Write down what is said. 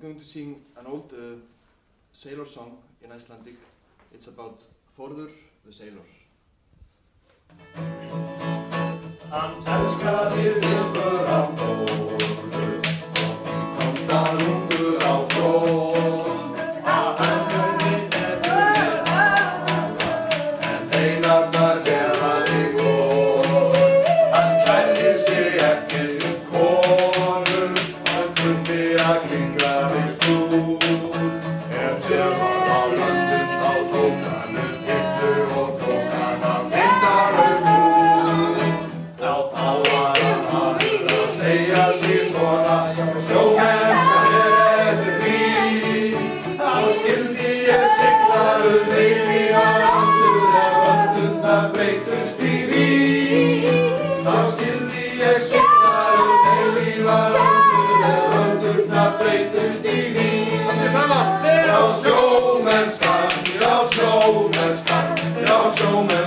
We're going to sing an old sailor song in Icelandic. It's about Þórður the sailor. Hann elskaði þjófur á Þórður og komst að ungur á flóð að hann kunni betur við hafa en heilarnar geraði góð. Hann kærði sig ekki konur, hann kunni að klinga við stúr. Ef þér var á löndum þá tók hann upp giftu og tók hann af myndarlaus húð. Þá var hann harður að segja sig svona, sjómennska eftir því. Þá skyldi ég sigla eilífar aldur ef öldurnar breytust í vín. Þá skyldi ég sigla eilífar aldur ef öldurnar breytust í vín. Allir saman! Já, sjómennskan, já, sjómennskan, já, sjómennskan.